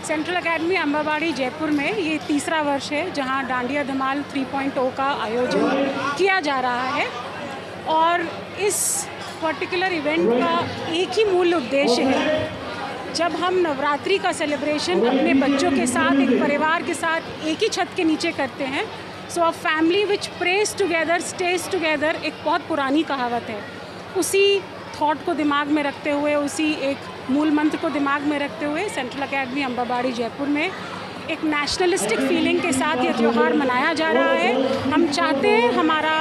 Central academy Ambabari Jaipur में ये तीसरा वर्ष है जहां डांडिया धमाल 3.0 का आयोजन किया जा रहा है। और इस पर्टिकुलर इवेंट का एक ही मूल उद्देश्य है, जब हम नवरात्रि का सेलिब्रेशन अपने बच्चों के साथ, एक परिवार के साथ एक ही छत के नीचे करते हैं, so a family which prays together stays together, एक बहुत पुरानी कहावत है। उसी थॉट को दिमाग में रखते हुए, उसी एक मूल मंत्र को दिमाग में रखते हुए सेंट्रल एकेडमी अम्बाबाड़ी जयपुर में एक नेशनलिस्टिक फीलिंग के साथ ये त्यौहार मनाया जा रहा है। हम चाहते हैं हमारा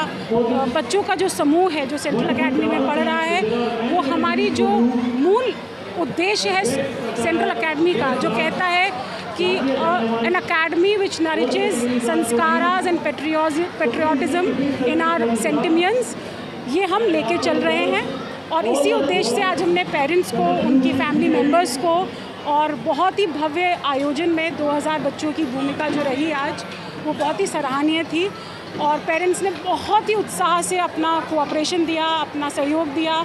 बच्चों का जो समूह है जो सेंट्रल एकेडमी में पढ़ रहा है, वो हमारी जो मूल उद्देश्य है सेंट्रल एकेडमी का, जो कहता है कि an academy which nourishes sanskaras and patriotism in our sentiments, ये हम लेके चल रहे हैं। और इसी उद्देश्य से आज हमने पेरेंट्स को, उनकी फैमिली मेम्बर्स को, और बहुत ही भव्य आयोजन में 2000 बच्चों की भूमिका जो रही आज, वो बहुत ही सराहनीय थी। और पेरेंट्स ने बहुत ही उत्साह से अपना कोऑपरेशन दिया, अपना सहयोग दिया,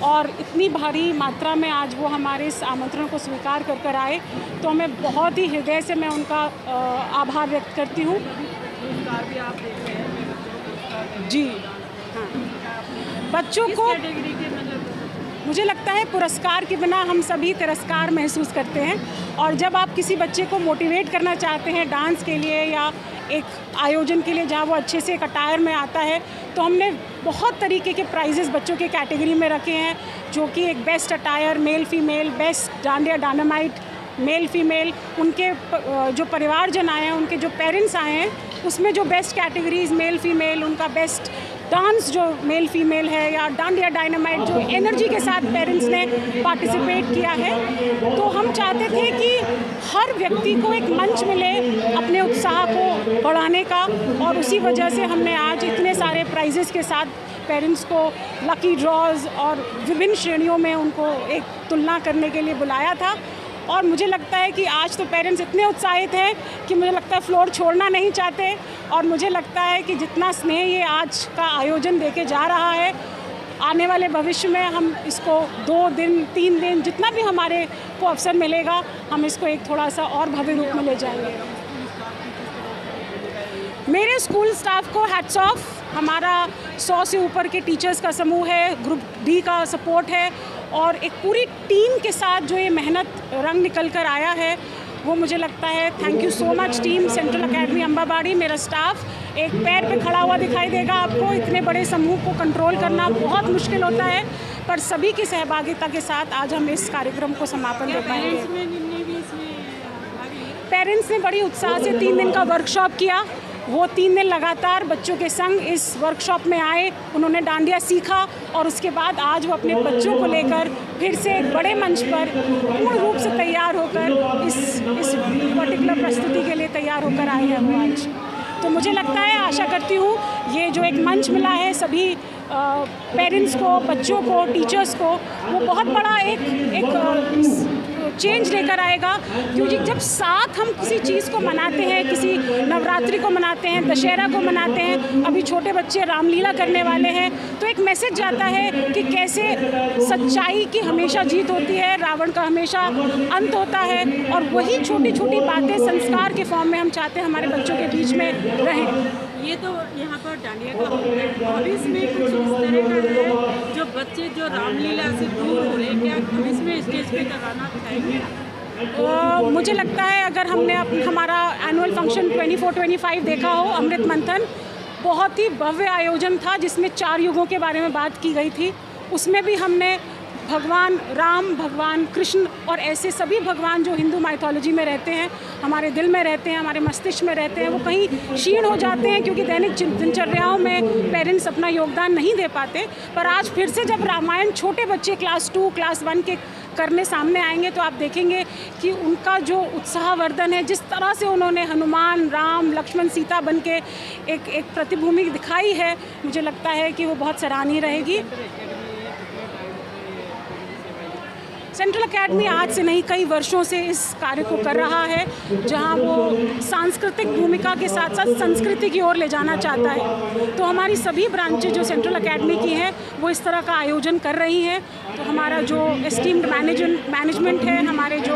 और इतनी भारी मात्रा में आज वो हमारे इस आमंत्रण को स्वीकार कर आए, तो मैं बहुत ही हृदय से मैं उनका आभार व्यक्त करती हूँ। जी हाँ, बच्चों को मुझे लगता है पुरस्कार के बिना हम सभी तिरस्कार महसूस करते हैं। और जब आप किसी बच्चे को मोटिवेट करना चाहते हैं डांस के लिए या एक आयोजन के लिए जहाँ वो अच्छे से एक अटायर में आता है, तो हमने बहुत तरीके के प्राइजेस बच्चों के कैटेगरी में रखे हैं, जो कि एक best attire male female, best dandiya dynamite male female, उनके जो परिवारजन आए हैं, उनके जो पेरेंट्स आए हैं, उसमें जो बेस्ट कैटेगरीज मेल फीमेल, उनका बेस्ट डांस जो मेल फीमेल है, या डांडिया डायनामाइट जो एनर्जी के साथ पेरेंट्स ने पार्टिसिपेट किया है। तो हम चाहते थे कि हर व्यक्ति को एक मंच मिले अपने उत्साह को बढ़ाने का, और उसी वजह से हमने आज इतने सारे प्राइजेस के साथ पेरेंट्स को लकी ड्रॉज और विभिन्न श्रेणियों में उनको एक तुलना करने के लिए बुलाया था। और मुझे लगता है कि आज तो पेरेंट्स इतने उत्साहित हैं कि मुझे लगता है फ्लोर छोड़ना नहीं चाहते। और मुझे लगता है कि जितना स्नेह ये आज का आयोजन देके जा रहा है, आने वाले भविष्य में हम इसको 2 दिन 3 दिन जितना भी हमारे को अवसर मिलेगा, हम इसको एक थोड़ा सा और भव्य रूप में ले जाएंगे। मेरे स्कूल स्टाफ को हैट्स ऑफ। हमारा 100 से ऊपर के टीचर्स का समूह है, ग्रुप डी का सपोर्ट है, और एक पूरी टीम के साथ जो ये मेहनत रंग निकल कर आया है, वो मुझे लगता है, thank you so much team central academy Ambabari. मेरा स्टाफ एक पैर पे खड़ा हुआ दिखाई देगा आपको। इतने बड़े समूह को कंट्रोल करना बहुत मुश्किल होता है, पर सभी की सहभागिता के साथ आज हम इस कार्यक्रम को समापन दे पाएंगे। पेरेंट्स ने बड़ी उत्साह से 3 दिन का वर्कशॉप किया। वो 3 दिन लगातार बच्चों के संग इस वर्कशॉप में आए, उन्होंने डांडिया सीखा, और उसके बाद आज वो अपने बच्चों को लेकर फिर से एक बड़े मंच पर पूर्ण रूप से तैयार होकर इस पर्टिकुलर प्रस्तुति के लिए तैयार होकर आए हैं वो आज। तो मुझे लगता है, आशा करती हूँ, ये जो एक मंच मिला है सभी पेरेंट्स को, बच्चों को, टीचर्स को, वो बहुत बड़ा एक चेंज लेकर आएगा। क्योंकि जब साथ हम किसी चीज़ को मनाते हैं, किसी नवरात्रि को मनाते हैं, दशहरा को मनाते हैं, अभी छोटे बच्चे रामलीला करने वाले हैं, तो एक मैसेज जाता है कि कैसे सच्चाई की हमेशा जीत होती है, रावण का हमेशा अंत होता है। और वही छोटी छोटी बातें संस्कार के फॉर्म में हम चाहते हैं हमारे बच्चों के बीच में रहें। ये तो यहाँ पर डांडिया का हॉबीज में कुछ इस तरह का है जो बच्चे जो रामलीला से दूर हो रहे हैं, क्या हम इसमें स्टेज पे कराना चाहेंगे? मुझे लगता है अगर हमने हमारा एनुअल फंक्शन 24-25 देखा हो, अमृत मंथन, बहुत ही भव्य आयोजन था जिसमें 4 युगों के बारे में बात की गई थी। उसमें भी हमने भगवान राम, भगवान कृष्ण और ऐसे सभी भगवान जो हिंदू माइथोलॉजी में रहते हैं, हमारे दिल में रहते हैं, हमारे मस्तिष्क में रहते हैं, वो कहीं क्षीण हो जाते हैं क्योंकि दैनिक दिनचर्याओं में पेरेंट्स अपना योगदान नहीं दे पाते। पर आज फिर से जब रामायण छोटे बच्चे क्लास 2, क्लास 1 के करने सामने आएंगे, तो आप देखेंगे कि उनका जो उत्साहवर्धन है, जिस तरह से उन्होंने हनुमान, राम, लक्ष्मण, सीता बन के एक प्रतिभूमि दिखाई है, मुझे लगता है कि वो बहुत सराहनीय रहेगी। सेंट्रल एकेडमी आज से नहीं, कई वर्षों से इस कार्य को कर रहा है, जहां वो सांस्कृतिक भूमिका के साथ साथ संस्कृति की ओर ले जाना चाहता है। तो हमारी सभी ब्रांचेज जो सेंट्रल एकेडमी की हैं, वो इस तरह का आयोजन कर रही हैं। तो हमारा जो एस्टीम्ड मैनेजमेंट है, हमारे जो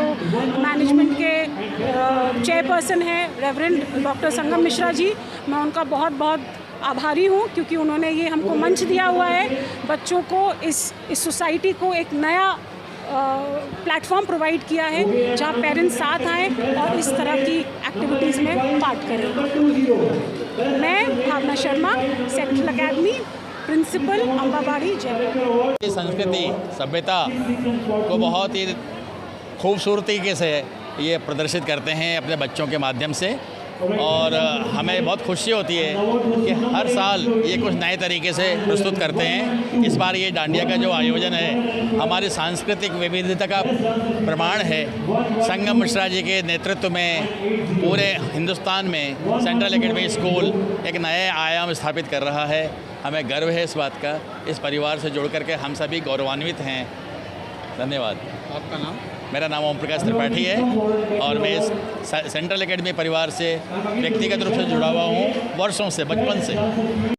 मैनेजमेंट के चेयरपर्सन हैं रेवरेंड डॉक्टर संगम मिश्रा जी, मैं उनका बहुत बहुत आभारी हूँ, क्योंकि उन्होंने ये हमको मंच दिया हुआ है बच्चों को इस सोसाइटी को एक नया प्लेटफॉर्म प्रोवाइड किया है जहाँ पेरेंट्स साथ आएँ और इस तरह की एक्टिविटीज़ में पार्ट करें। मैं भावना शर्मा, सेंट्रल एकेडमी प्रिंसिपल, अम्बाबाड़ी, जयपुर। संस्कृति सभ्यता को बहुत ही खूबसूरती तरीके से ये प्रदर्शित करते हैं अपने बच्चों के माध्यम से, और हमें बहुत खुशी होती है कि हर साल ये कुछ नए तरीके से प्रस्तुत करते हैं। इस बार ये डांडिया का जो आयोजन है हमारी सांस्कृतिक विविधता का प्रमाण है। संगम मिश्रा जी के नेतृत्व में पूरे हिंदुस्तान में सेंट्रल एकेडमी स्कूल एक नए आयाम स्थापित कर रहा है। हमें गर्व है इस बात का। इस परिवार से जुड़ करके हम सभी गौरवान्वित हैं। धन्यवाद। आपका नाम? मेरा नाम ओम प्रकाश त्रिपाठी है और मैं इस सेंट्रल एकेडमी परिवार से व्यक्तिगत रूप से जुड़ा हुआ हूँ वर्षों से, बचपन से।